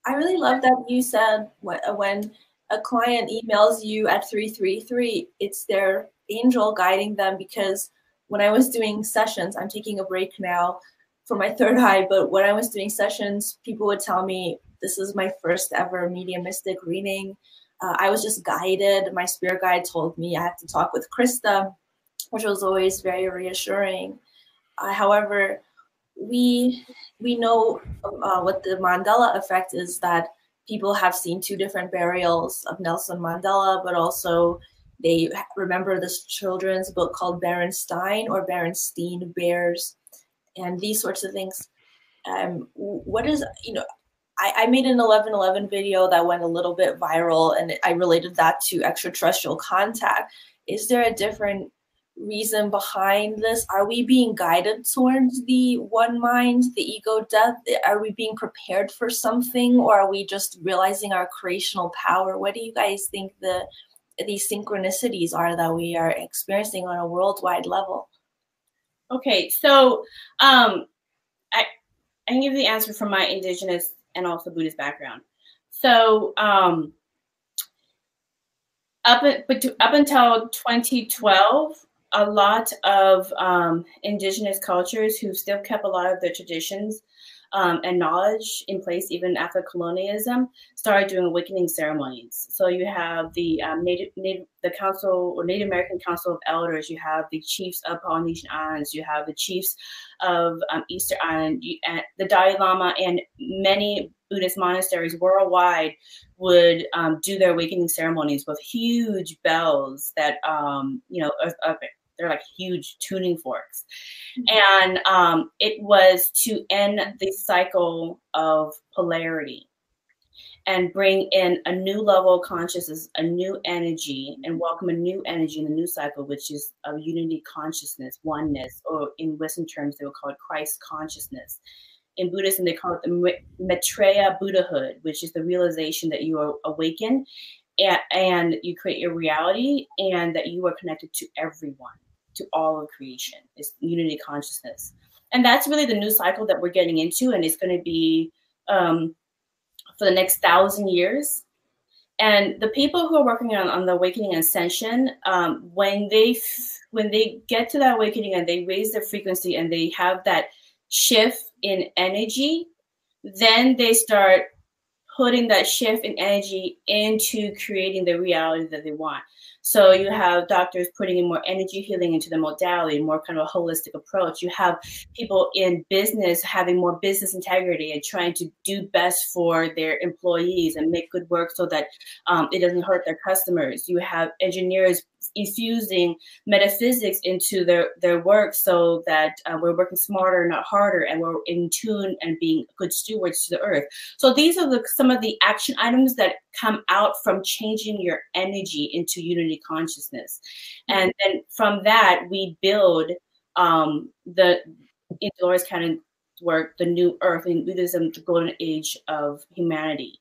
I really love that you said when a client emails you at 333, it's their angel guiding them, because when I was doing sessions, I'm taking a break now for my third eye, but when I was doing sessions, people would tell me this is my first ever mediumistic reading. I was just guided. My spirit guide told me I have to talk with Krista, which was always very reassuring. However, we know what the Mandela effect is, that people have seen 2 different burials of Nelson Mandela, but also they remember this children's book called Berenstein or Berenstein Bears, and these sorts of things. What is, I made an 11/11 video that went a little bit viral, and I related that to extraterrestrial contact. Is there a different reason behind this? Are we being guided towards the one mind, the ego death? Are we being prepared for something, or are we just realizing our creational power? What do you guys think these synchronicities are that we are experiencing on a worldwide level? Okay, so I can give you the answer from my indigenous and also Buddhist background. So up until 2012, a lot of indigenous cultures who still kept a lot of their traditions and knowledge in place even after colonialism started doing awakening ceremonies. So you have the the Council or Native American Council of Elders, you have the chiefs of Polynesian Islands, you have the chiefs of Easter Island, and the Dalai Lama, and many Buddhist monasteries worldwide would do their awakening ceremonies with huge bells that they're like huge tuning forks. And it was to end the cycle of polarity and bring in a new level of consciousness, a new energy, and welcome a new energy in the new cycle, which is of unity consciousness, oneness, or in Western terms, they would call it Christ consciousness. In Buddhism, they call it the Maitreya Buddhahood, which is the realization that you are awakened and you create your reality, and that you are connected to everyone, to all of creation. It's unity consciousness. And that's really the new cycle that we're getting into, and it's going to be for the next 1,000 years. And the people who are working on the awakening and ascension, when they get to that awakening and they raise their frequency and they have that shift in energy, then they start putting that shift in energy into creating the reality that they want. So you have doctors putting in more energy healing into the modality, more kind of a holistic approach. You have people in business having more business integrity and trying to do best for their employees and make good work so that it doesn't hurt their customers. You have engineers infusing metaphysics into their work so that we're working smarter, not harder, and we're in tune and being good stewards to the earth. So these are some of the action items that come out from changing your energy into unity consciousness. And then from that, we build in Dolores kind of work, the new earth, in Buddhism, the golden age of humanity.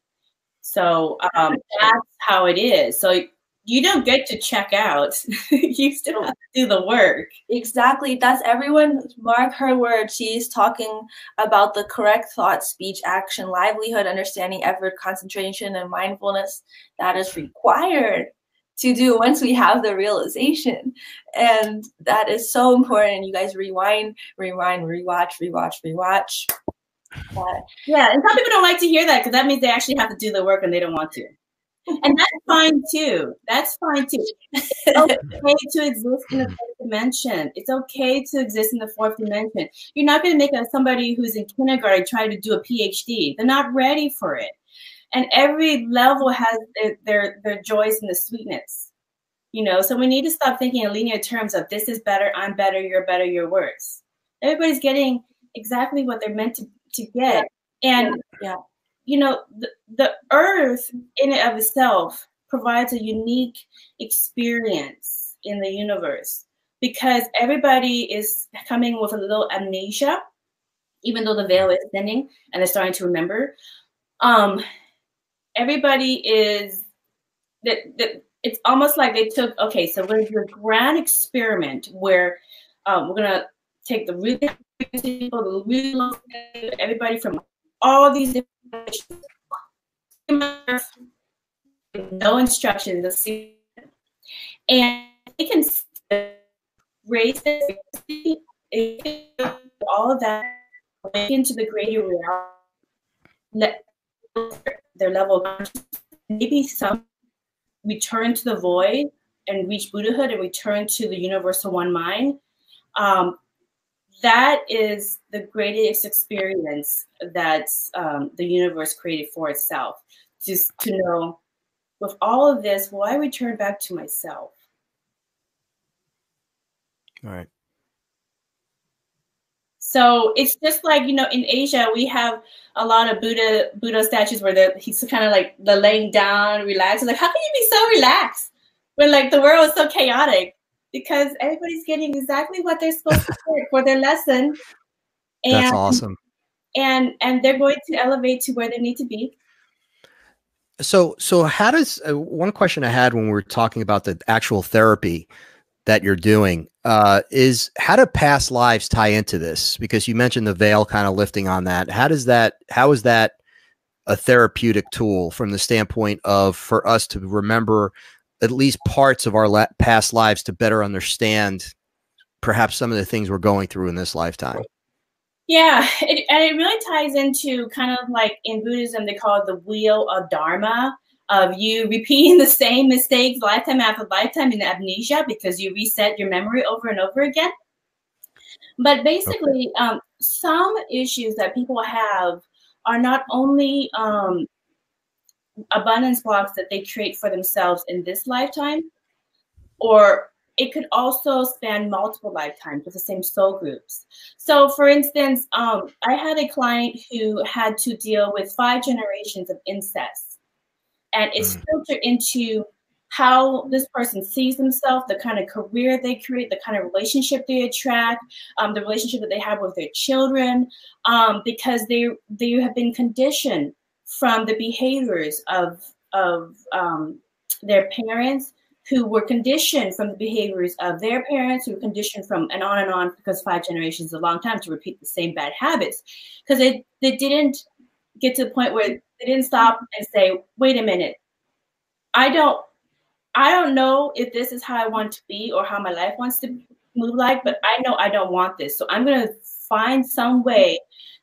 So that's how it is. So you don't get to check out. You still have to do the work. Exactly. That's everyone. Mark her words. She's talking about the correct thought, speech, action, livelihood, understanding, effort, concentration, and mindfulness that is required to do once we have the realization. And that is so important. You guys rewind, rewatch. Yeah, and some people don't like to hear that because that means they actually have to do the work and they don't want to. And that's fine too. That's fine too. It's okay to exist in the fourth dimension. It's okay to exist in the fourth dimension. You're not going to make somebody who's in kindergarten try to do a PhD. They're not ready for it. And every level has their joys and the sweetness. So we need to stop thinking in linear terms of this is better, I'm better, you're worse. Everybody's getting exactly what they're meant to get. And the earth in and of itself provides a unique experience in the universe because everybody is coming with a little amnesia, even though the veil is thinning and they're starting to remember. Everybody is it's almost like they took, okay, so we're going to do a grand experiment where we're going to take the really people, everybody from all these different no instructions, and they can raise all of that into the greater reality, their level of consciousness. Maybe some return to the void and reach Buddhahood and return to the universal one mind. That is the greatest experience that the universe created for itself. Just to know, with all of this, will I return back to myself? All right. So it's just like, in Asia, we have a lot of Buddha statues where he's kind of like the laying down, relaxed. It's like, how can you be so relaxed when like the world is so chaotic? Because everybody's getting exactly what they're supposed to get for their lesson. And, that's awesome. And they're going to elevate to where they need to be. So how does one question I had when we were talking about the actual therapy that you're doing is how do past lives tie into this? Because you mentioned the veil kind of lifting on that. How is that a therapeutic tool from the standpoint of for us to remember at least parts of our past lives to better understand perhaps some of the things we're going through in this lifetime? Yeah, and it really ties into kind of like in Buddhism, they call it the wheel of Dharma, of you repeating the same mistakes lifetime after lifetime in amnesia because you reset your memory over and over again. But basically, some issues that people have are not only abundance blocks that they create for themselves in this lifetime, or it could also span multiple lifetimes with the same soul groups. So for instance, I had a client who had to deal with 5 generations of incest. And it's filtered into how this person sees themselves, the kind of career they create, the kind of relationship they attract, the relationship that they have with their children, because they have been conditioned from the behaviors of their parents, who were conditioned from the behaviors of their parents, who were conditioned from, and on, because 5 generations is a long time to repeat the same bad habits. Because they didn't get to the point where they didn't stop and say, wait a minute, I don't know if this is how I want to be or how my life wants to move like, but I know I don't want this. So I'm going to find some way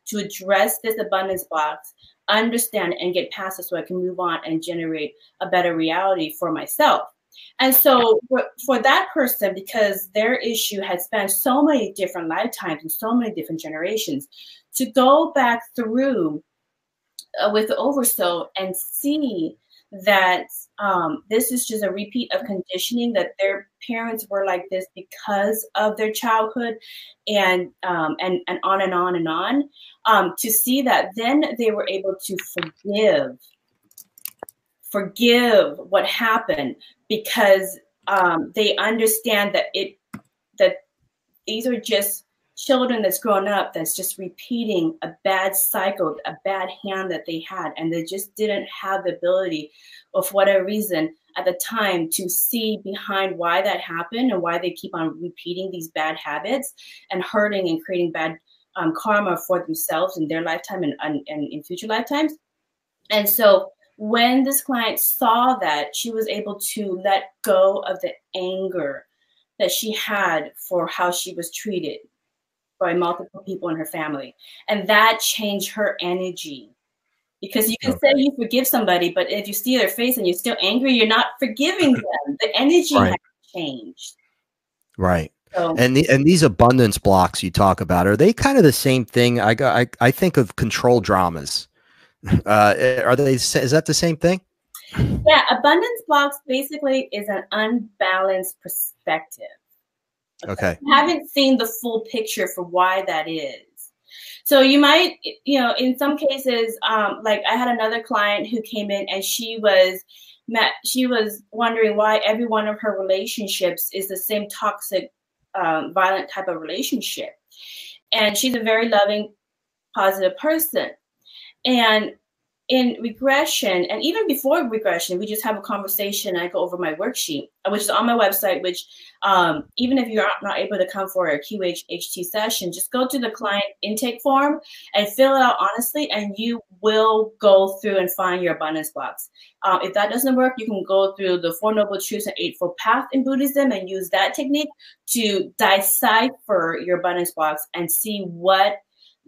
to address this abundance box, understand and get past it so I can move on and generate a better reality for myself. And so for that person, because their issue had spanned so many different lifetimes and so many different generations, to go back through with the oversoul and see that this is just a repeat of conditioning, that their parents were like this because of their childhood, and on and on and on, to see that then they were able to forgive what happened, because they understand that these are just children that's grown up that's just repeating a bad cycle, a bad hand that they had, and they just didn't have the ability, or for whatever reason at the time, to see behind why that happened and why they keep on repeating these bad habits and hurting and creating bad karma for themselves in their lifetime and in future lifetimes. And so when this client saw that, she was able to let go of the anger that she had for how she was treated by multiple people in her family. And that changed her energy. Because you can say you forgive somebody, but if you see their face and you're still angry, you're not forgiving them. The energy has changed. Right. So, and these abundance blocks you talk about, are they kind of the same thing? I think of control dramas. Are they? Is that the same thing? Yeah, abundance blocks basically is an unbalanced perspective. Okay. You haven't seen the full picture for why that is. So you might, in some cases, like I had another client who came in and she was wondering why every one of her relationships is the same toxic, violent type of relationship. And she's a very loving, positive person. And in regression, and even before regression, we just have a conversation. I go over my worksheet, which is on my website, which even if you're not able to come for a QHHT session, just go to the client intake form and fill it out honestly, and you will go through and find your abundance blocks. If that doesn't work, you can go through the Four Noble Truths and Eightfold Path in Buddhism and use that technique to decipher your abundance blocks and see what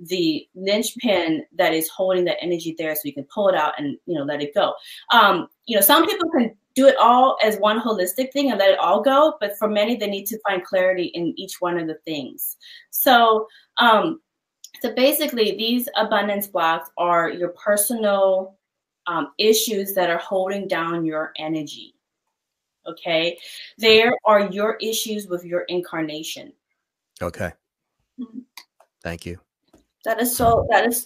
the linchpin that is holding that energy there, so you can pull it out and, you know, let it go. You know, some people can do it all as one holistic thing and let it all go, but for many, they need to find clarity in each one of the things. So, so basically, these abundance blocks are your personal issues that are holding down your energy. Okay, there are your issues with your incarnation. Okay, thank you. That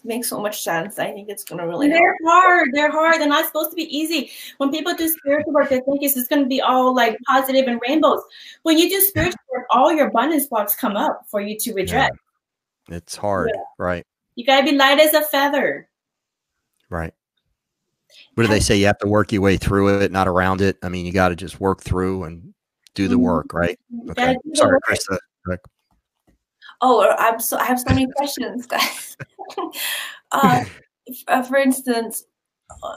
makes so much sense. I think it's going to really They're hard. They're hard. They're not supposed to be easy. When people do spiritual work, they think it's just going to be all like positive and rainbows. When you do spiritual work, all your abundance blocks come up for you to redress. Yeah. It's hard, right? You got to be light as a feather. Right. What do they say? You have to work your way through it, not around it. I mean, you got to just work through and do the work, right? Okay. Sorry, Krista. Oh, I have so many questions, guys. For instance,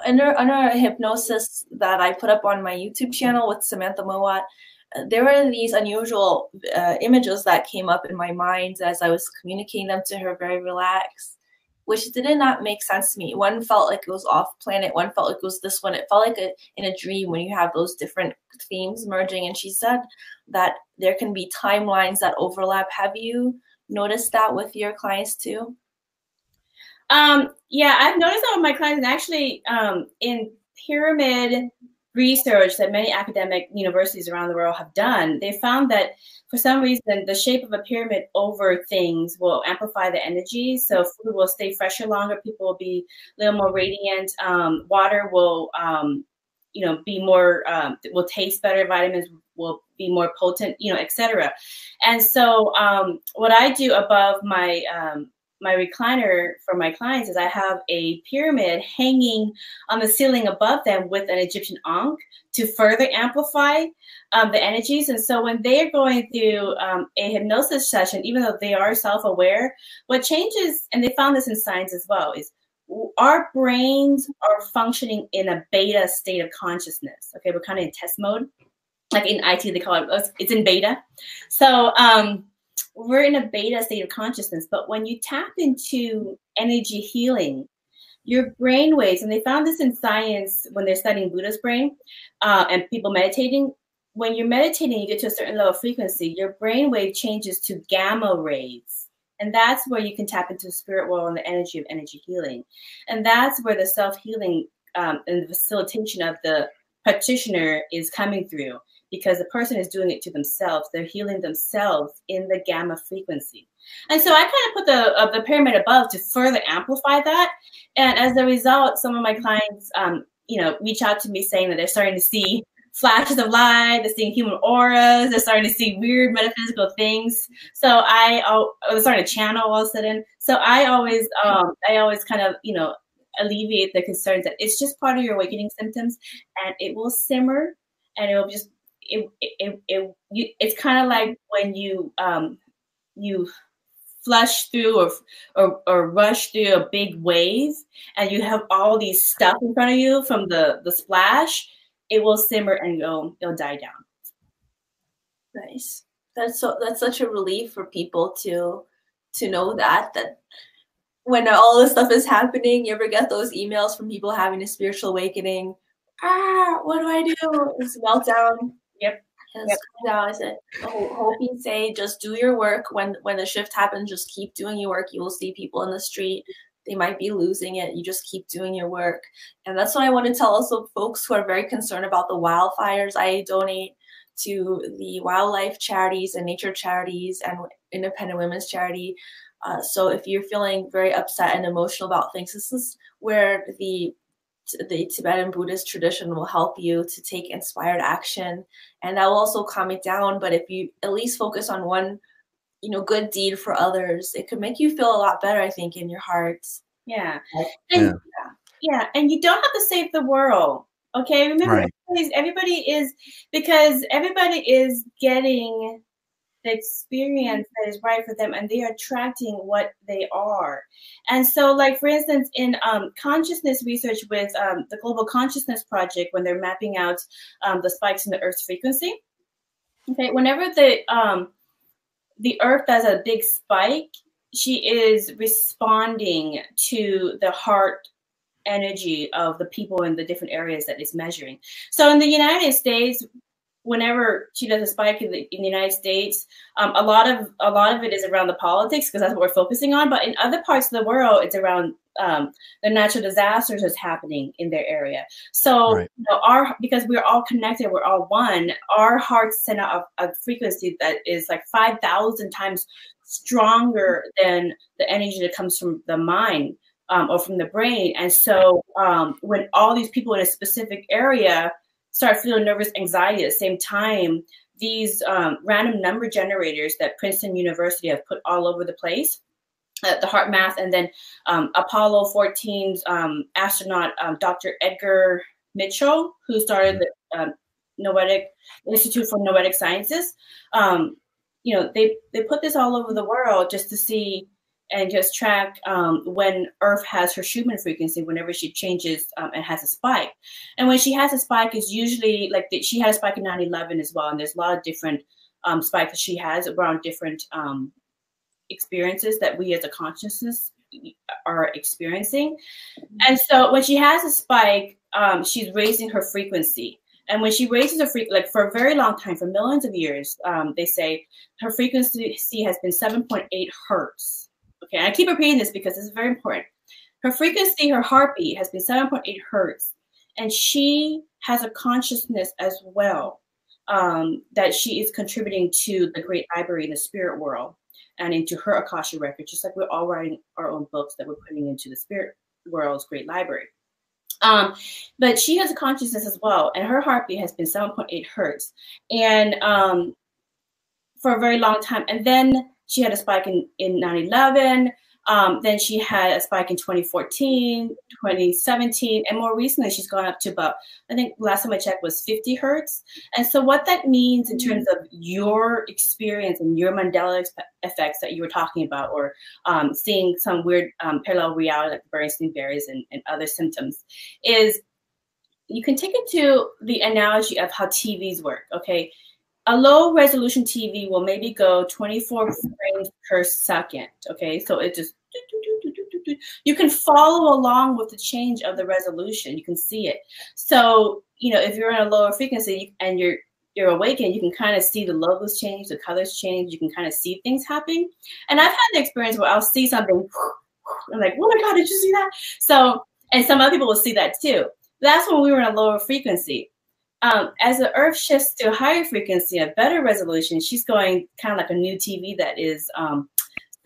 under a hypnosis that I put up on my YouTube channel with Samantha Mowat, there were these unusual images that came up in my mind as I was communicating them to her, very relaxed, which did not make sense to me. One felt like it was off planet. One felt like it was this one. It felt like in a dream when you have those different themes merging. And she said that there can be timelines that overlap. Have you noticed that with your clients too? Yeah, I've noticed that with my clients, and actually in pyramid research that many academic universities around the world have done, they found that for some reason the shape of a pyramid over things will amplify the energy. So food will stay fresher longer, people will be a little more radiant, water will be more, will taste better, vitamins will be more potent, etc. And so what I do above my my recliner for my clients is I have a pyramid hanging on the ceiling above them with an Egyptian ankh to further amplify the energies. And so when they're going through a hypnosis session, even though they are self-aware, what changes, and they found this in science as well, is our brains are functioning in a beta state of consciousness. Okay, we're kind of in test mode. Like in IT, they call it, it's in beta. So we're in a beta state of consciousness, but when you tap into energy healing, your brain waves, and they found this in science when they're studying Buddha's brain and people meditating, when you're meditating, you get to a certain level of frequency, your brain wave changes to gamma rays. And that's where you can tap into the spirit world and the energy of energy healing. And that's where the self-healing and the facilitation of the practitioner is coming through, because the person is doing it to themselves. They're healing themselves in the gamma frequency. And so I kind of put the pyramid above to further amplify that. And as a result, some of my clients, reach out to me saying that they're starting to see flashes of light, they're seeing human auras, they're starting to see weird metaphysical things. So I was starting to channel all of a sudden. So I always kind of, alleviate the concerns that it's just part of your awakening symptoms, and it will simmer, and it will just, it's kind of like when you flush through or rush through a big wave, and you have all these stuff in front of you from the splash. It will simmer and it'll die down. Nice. That's such a relief for people to know that when all this stuff is happening, you ever get those emails from people having a spiritual awakening? What do I do? It's meltdown. Yep. I said, hope you say, just do your work. When the shift happens, just keep doing your work. You will see people in the street. They might be losing it. You just keep doing your work. And that's what I want to tell also folks who are very concerned about the wildfires. I donate to the wildlife charities and nature charities and independent women's charity. So if you're feeling very upset and emotional about things, this is where the Tibetan Buddhist tradition will help you to take inspired action, and that will also calm it down. But if you at least focus on one, good deed for others, it could make you feel a lot better, I think, in your heart. Yeah. Yeah, and you don't have to save the world. Okay, remember, Right. everybody is, because everybody is getting the experience that is right for them, and they are attracting what they are. And so, like, for instance, in consciousness research with the Global Consciousness Project, when they're mapping out the spikes in the Earth's frequency, okay, whenever the Earth does a big spike, she is responding to the heart energy of the people in the different areas that it's measuring. So in the United States, whenever she does a spike in the United States, a lot of it is around the politics, because that's what we're focusing on. But in other parts of the world, it's around the natural disasters that's happening in their area. So Right. you know, because we're all connected, we're all one. Our hearts send out a frequency that is like 5,000 times stronger than the energy that comes from the mind. Or from the brain. And so when all these people in a specific area start feeling nervous anxiety at the same time, these random number generators that Princeton University have put all over the place, the heart math, and then Apollo 14's astronaut, Dr. Edgar Mitchell, who started the Noetic Institute for Noetic Sciences, you know, they put this all over the world just to see and just track when Earth has her Schumann frequency, whenever she changes and has a spike. And when she has a spike, is usually like she had a spike in 9/11 as well. And there's a lot of different spikes she has around different experiences that we as a consciousness are experiencing. And so when she has a spike, she's raising her frequency. And when she raises her frequency, like for a very long time, for millions of years, they say her frequency has been 7.8 hertz. Okay, and I keep repeating this because this is very important. Her frequency, her heartbeat, has been 7.8 hertz, and she has a consciousness as well that she is contributing to the great library in the spirit world and into her Akasha record, just like we're all writing our own books that we're putting into the spirit world's great library. But she has a consciousness as well, and her heartbeat has been 7.8 hertz, and for a very long time. And then she had a spike in 9/11. Then she had a spike in 2014, 2017, and more recently she's gone up to about, I think last time I checked was 50 hertz. And so what that means in terms of your experience and your Mandela effects that you were talking about, or seeing some weird parallel reality like Bernstein berries and other symptoms, is you can take it to the analogy of how TVs work, okay? A low resolution TV will maybe go 24 frames per second, okay? So it just, you can follow along with the change of the resolution. You can see it. So, you know, if you're in a lower frequency and you're awakened, you can kind of see the logos change, the colors change. You can kind of see things happening. And I've had the experience where I'll see something, I'm like, oh my God, did you see that? So, and some other people will see that too. That's when we were in a lower frequency. As the Earth shifts to a higher frequency, a better resolution, she's going kind of like a new TV that is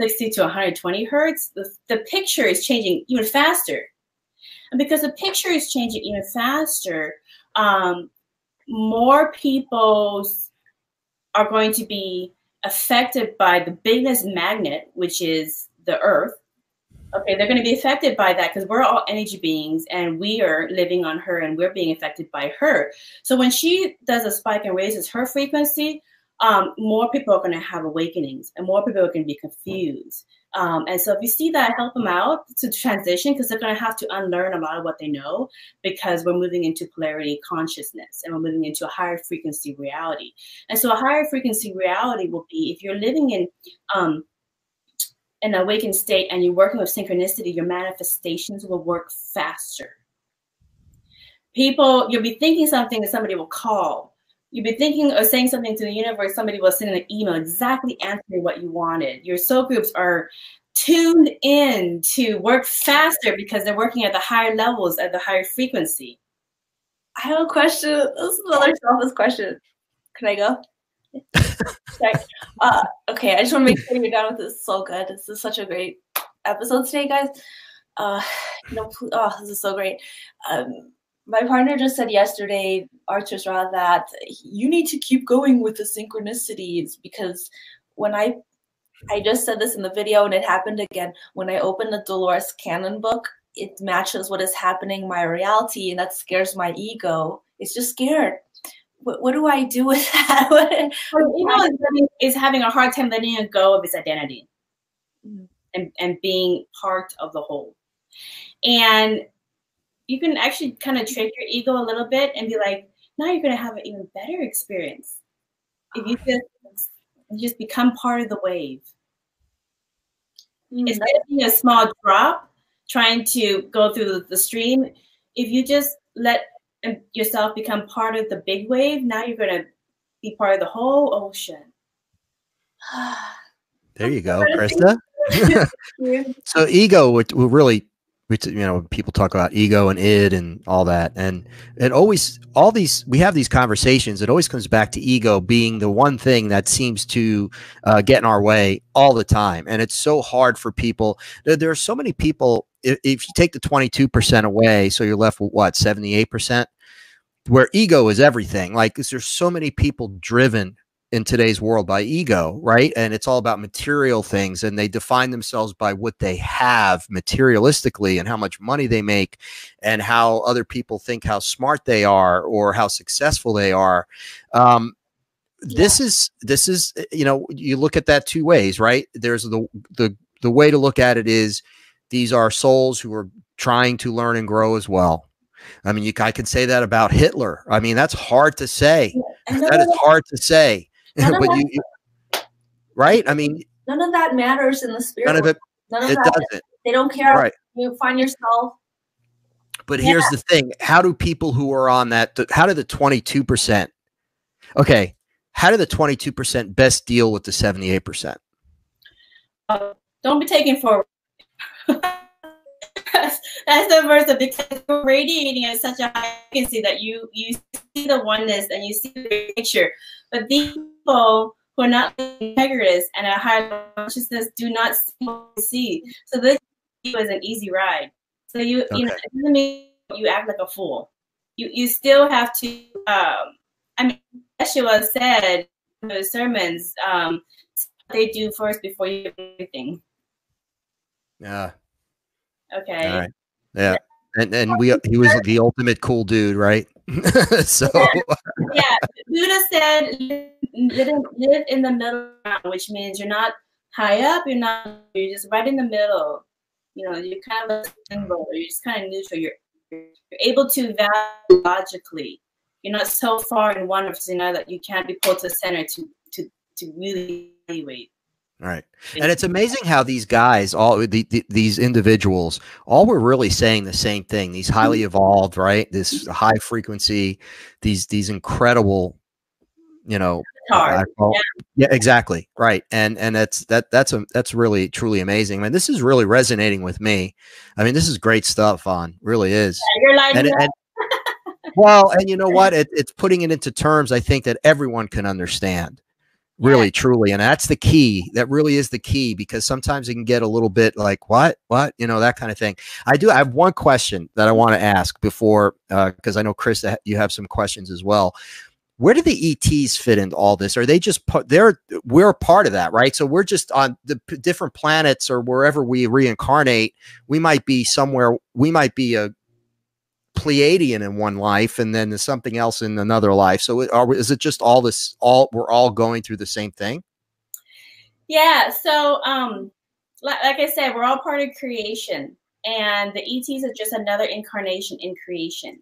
60 to 120 hertz. The picture is changing even faster. And because the picture is changing even faster, more people are going to be affected by the biggest magnet, which is the Earth. Okay, they're going to be affected by that because we're all energy beings and we are living on her and we're being affected by her. So when she does a spike and raises her frequency, more people are going to have awakenings and more people are going to be confused. And so if you see that, help them out to transition, because they're going to have to unlearn a lot of what they know, because we're moving into polarity consciousness and we're moving into a higher frequency reality. And so a higher frequency reality will be, if you're living in an awakened state and you're working with synchronicity, your manifestations will work faster. You'll be thinking something that somebody will call. You'll be thinking or saying something to the universe, somebody will send an email exactly answering what you wanted. Your soul groups are tuned in to work faster because they're working at the higher levels, at the higher frequency. I have a question. This is another selfish question. Can I go? Okay, I just want to make sure you're done with this. So good. This is such a great episode today, guys. This is so great. My partner just said yesterday, Archer's Roth, that you need to keep going with the synchronicities, because when I just said this in the video and it happened again, when I opened the Dolores Canon book, it matches what is happening in my reality, and that scares my ego. It's just scared. What do I do with that? Is having a hard time letting it go of its identity and being part of the whole. And you can actually kind of trick your ego a little bit and be like, now you're going to have an even better experience if you just become part of the wave. Instead of being a small drop trying to go through the stream, if you just let yourself become part of the big wave, now you're going to be part of the whole ocean. There you go, Krista. So ego, we really, people talk about ego and id and all that, and it always, we have these conversations. It always comes back to ego being the one thing that seems to get in our way all the time, and it's so hard for people. There are so many people. If you take the 22% away, so you're left with what, 78%, where ego is everything. Like, there's so many people driven in today's world by ego, right? And it's all about material things, and they define themselves by what they have materialistically and how much money they make and how other people think how smart they are or how successful they are. This is, you look at that two ways, right? There's the way to look at it is these are souls who are trying to learn and grow as well. I mean, I could say that about Hitler. I mean, that's hard to say. That is hard to say. But right? I mean, none of that matters in the spirit. None of it. It doesn't. They don't care. Right. You find yourself. But here's the thing: how do people who are on that? How do the 22%? Okay, how do the 22% best deal with the 78%? Don't be taken forward. That's the verse, because we're radiating at such a high frequency that you see the oneness and you see the picture. But these people who are not integrous and a higher consciousness do not see. So this is an easy ride. So it doesn't mean you act like a fool. You still have to. I mean, Yeshua said in the sermons, they do first before you do anything. Yeah. Okay. All right. Yeah. And he was the ultimate cool dude, right? So yeah, Buddha said live in the middle, which means you're not high up, you're just right in the middle. You're kind of a symbol, you're just kind of neutral. You're able to value logically. You're not so far in one that you can't be pulled to center to really evaluate. Right. And it's amazing how these guys, these individuals, all were really saying the same thing. These highly evolved, right? This high frequency, these incredible, yeah, exactly. Right. And that's really, truly amazing. I mean, this is really resonating with me. I mean, this is great stuff, really is. Yeah, you're lighting up. Well, and you know what? It's putting it into terms, I think, that everyone can understand. Really, truly. And that's the key. That really is the key, because sometimes it can get a little bit like, what, that kind of thing. I have one question that I want to ask before, because I know, Krista, you have some questions as well. Where do the ETs fit into all this? Are they just we're part of that, right? So we're just on the different planets or wherever we reincarnate. We might be somewhere, we might be a Pleiadian in one life and then something else in another life. So is it just we're all going through the same thing? Yeah. So, like I said, we're all part of creation, and the ETs are just another incarnation in creation.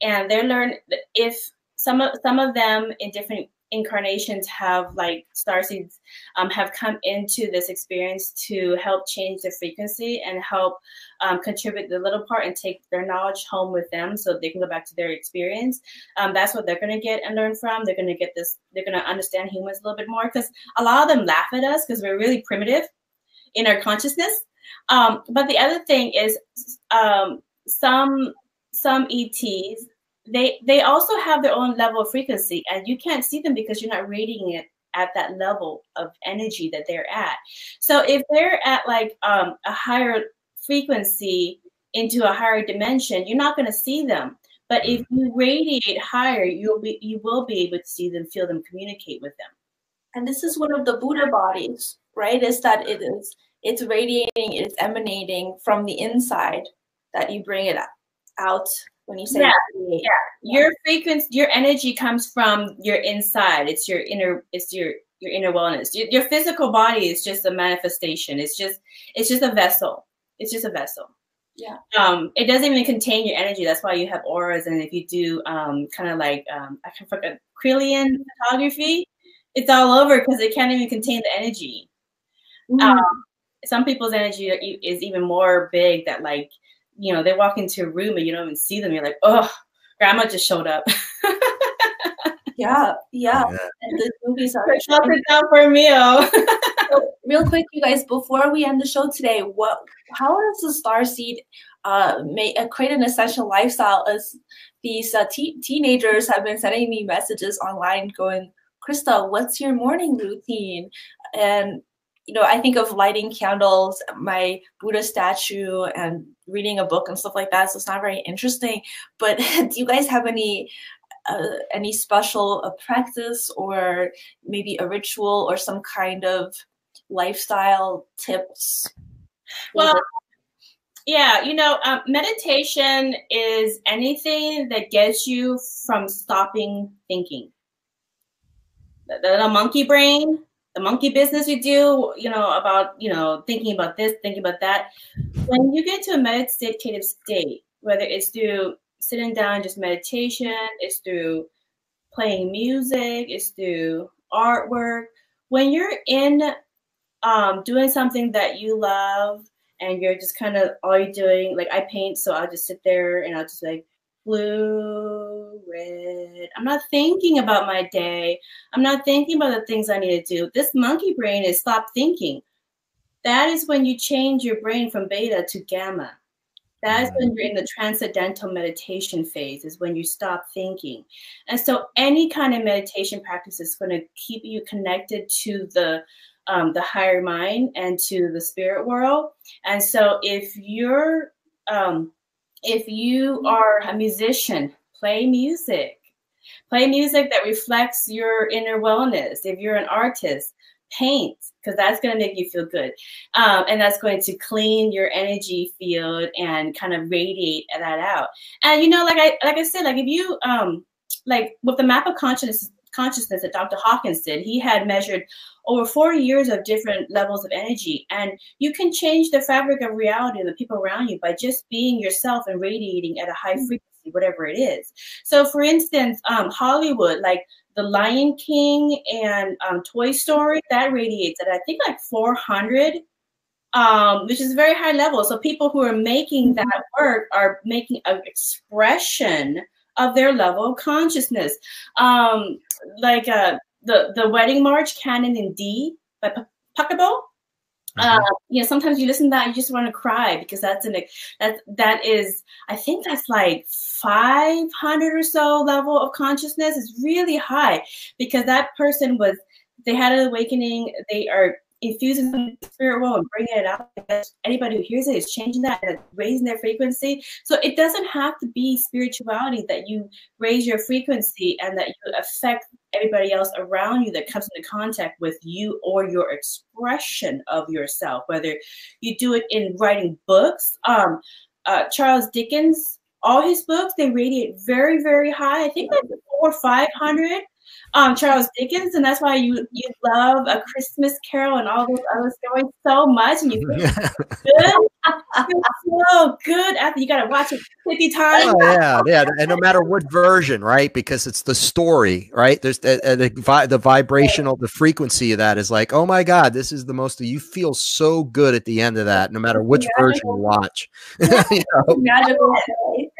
And they're if some of them in different incarnations have, like starseeds, have come into this experience to help change the frequency and help contribute the little part and take their knowledge home with them so they can go back to their experience. That's what they're going to get and learn from. They're going to get this. They're going to understand humans a little bit more, because a lot of them laugh at us because we're really primitive in our consciousness. But the other thing is some ETs, they also have their own level of frequency, and you can't see them because you're not radiating it at that level of energy that they're at. So if they're at like a higher frequency into a higher dimension, you're not going to see them. But if you radiate higher, you will be able to see them, feel them, communicate with them. And this is one of the Buddha bodies, right? Is that it's radiating, it's emanating from the inside. that you bring it out when you say yeah. Your frequency, your energy comes from your inside. It's your inner wellness. Your physical body is just a manifestation. It's just a vessel. It's just a vessel. Yeah. It doesn't even contain your energy. That's why you have auras. And if you do kind of like I can forget Kryllian photography, it's all over because it can't even contain the energy. Some people's energy is even more big that, like, you know, they walk into a room and you don't even see them. You're like, oh, grandma just showed up. Yeah. And the movies are down for a meal. So, real quick, you guys, before we end the show today, how does the Starseed create an essential lifestyle? As these teenagers have been sending me messages online going, Krista, what's your morning routine? And you know, I think of lighting candles, my Buddha statue, and reading a book and stuff like that. So it's not very interesting. But do you guys have any special practice or maybe a ritual or some kind of lifestyle tips? Well, yeah, you know, meditation is anything that gets you from stopping thinking. The monkey brain, the monkey business you do, you know, about, you know, thinking about this, thinking about that. When you get to a meditative state, whether it's through sitting down, just meditation, it's through playing music, it's through artwork. When you're in doing something that you love and you're just kind of all you're doing, like I paint, so I'll just sit there and I'll just like blue, red. I'm not thinking about my day. I'm not thinking about the things I need to do. This monkey brain is stop thinking. That is when you change your brain from beta to gamma. That is when you're in the transcendental meditation phase, is when you stop thinking. And so any kind of meditation practice is going to keep you connected to the higher mind and to the spirit world. And so if you are a musician, play music that reflects your inner wellness. If you're an artist, paint, because that's going to make you feel good. And that's going to clean your energy field and kind of radiate that out. And, you know, like I said, like if you, like with the map of consciousness that Dr. Hawkins did, he had measured over 40 years of different levels of energy. And you can change the fabric of reality and the people around you by just being yourself and radiating at a high frequency, whatever it is. So for instance, Hollywood, like The Lion King and Toy Story, that radiates at I think like 400, which is a very high level. So people who are making that work are making an expression of their level of consciousness. Like the Wedding March, Canon in D by Puckabo. You know, sometimes you listen to that, you just want to cry because that is, I think that's like 500 or so level of consciousness. Is really high because that person they had an awakening. They are infusing the spirit world and bringing it out. Anybody who hears it is changing that and raising their frequency. So it doesn't have to be spirituality that you raise your frequency and that you affect everybody else around you that comes into contact with you or your expression of yourself, whether you do it in writing books. Charles Dickens, all his books, they radiate very, very high. I think like 400 or 500. Charles Dickens, and that's why you love A Christmas Carol and all those other stories so much, and you feel good. So good after you gotta watch it 50 times. Oh, yeah, and no matter what version, right? Because it's the story, right? There's the vibrational, the frequency of that is like, oh my God, this is the most. You feel so good at the end of that, no matter which version you watch. You know? Magical.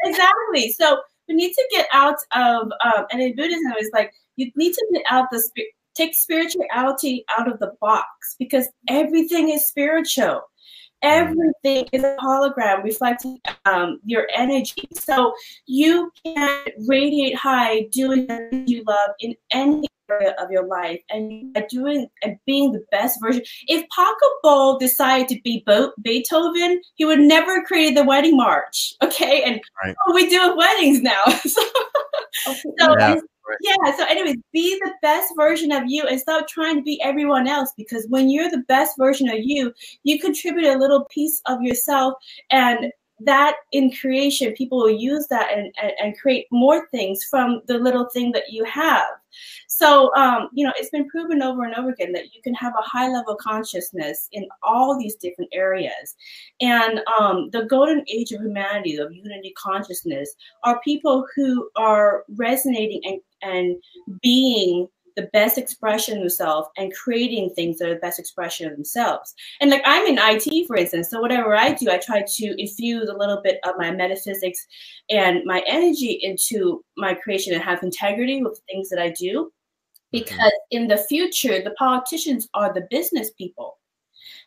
Exactly. So we need to get out of, and in Buddhism, it's like you need to get out take spirituality out of the box because everything is spiritual. Everything is a hologram reflecting your energy. So you can radiate high doing what you love in any area of your life and doing and being the best version. If Pachelbel decided to be Beethoven, he would never have created the Wedding March. Okay, and we do weddings now. So anyways, be the best version of you and stop trying to be everyone else, because when you're the best version of you, you contribute a little piece of yourself and that in creation, people will use that and create more things from the little thing that you have. So, you know, it's been proven over and over again that you can have a high level consciousness in all these different areas. And the golden age of humanity, of unity consciousness, are people who are resonating and being the best expression of themselves and creating things that are the best expression of themselves. And like, I'm in IT, for instance, so whatever I do, I try to infuse a little bit of my metaphysics and my energy into my creation and have integrity with the things that I do. Because in the future, the politicians are the business people.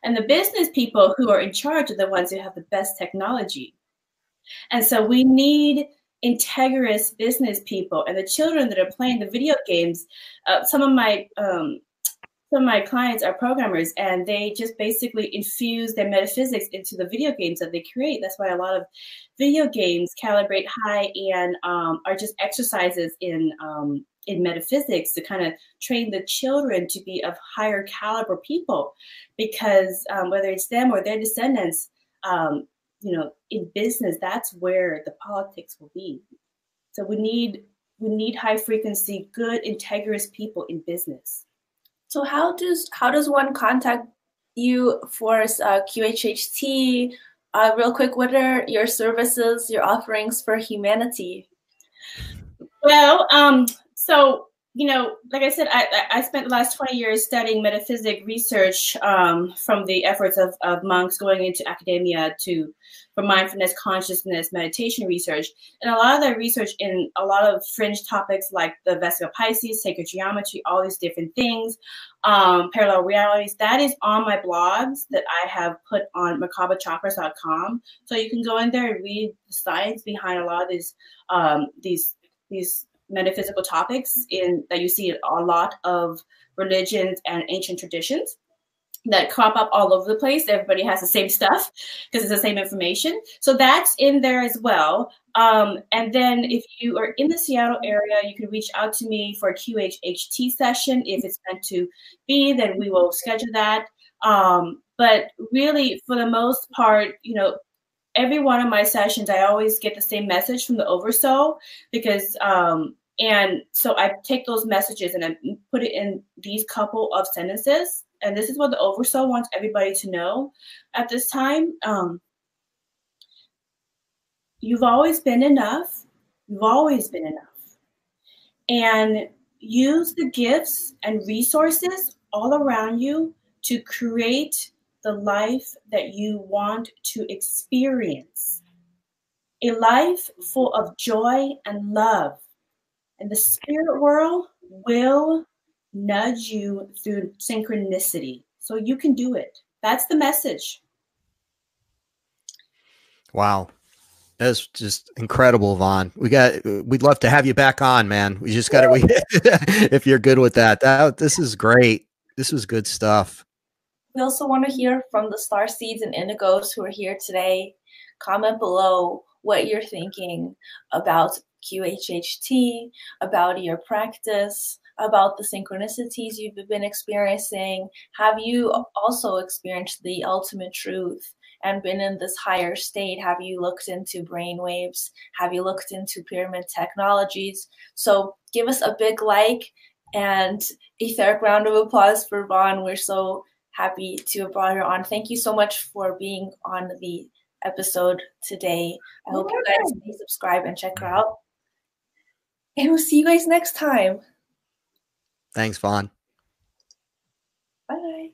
And the business people who are in charge are the ones who have the best technology. And so we need integrous business people. And the children that are playing the video games, some of my clients are programmers, and they just basically infuse their metaphysics into the video games that they create. That's why a lot of video games calibrate high and are just exercises in metaphysics to kind of train the children to be of higher caliber people, because whether it's them or their descendants, you know, in business, that's where the politics will be. So we need high frequency, good, integrous people in business. So how does one contact you for QHHT? Real quick, what are your services, your offerings for humanity? Well, so, you know, like I said, I spent the last 20 years studying metaphysics research from the efforts of monks going into academia for mindfulness, consciousness, meditation research. And a lot of that research in a lot of fringe topics like the Vesica Pisces, sacred geometry, all these different things, parallel realities, that is on my blogs that I have put on merkabachakras.com. So you can go in there and read the science behind a lot of these metaphysical topics that you see in a lot of religions and ancient traditions that crop up all over the place. Everybody has the same stuff because it's the same information. So that's in there as well. And then if you are in the Seattle area, you can reach out to me for a QHHT session. If it's meant to be, then we will schedule that. But really, for the most part, you know, every one of my sessions, I always get the same message from the Oversoul, because and so I take those messages and I put it in these couple of sentences. And this is what the Oversoul wants everybody to know at this time. You've always been enough. You've always been enough. And use the gifts and resources all around you to create the life that you want to experience. A life full of joy and love. And the spirit world will nudge you through synchronicity. So you can do it. That's the message. Wow. That's just incredible, Vaughn. We'd love to have you back on, man. We just got to, if you're good with that. This is great. This was good stuff. We also want to hear from the Starseeds and Indigos who are here today. Comment below what you're thinking about QHHT, about your practice, about the synchronicities you've been experiencing. Have you also experienced the ultimate truth and been in this higher state? Have you looked into brainwaves? Have you looked into pyramid technologies? So give us a big like and etheric round of applause for Vaughn. We're so happy to have brought her on. Thank you so much for being on the episode today. I hope you guys may subscribe and check her out. And we'll see you guys next time. Thanks, Vaughn. Bye.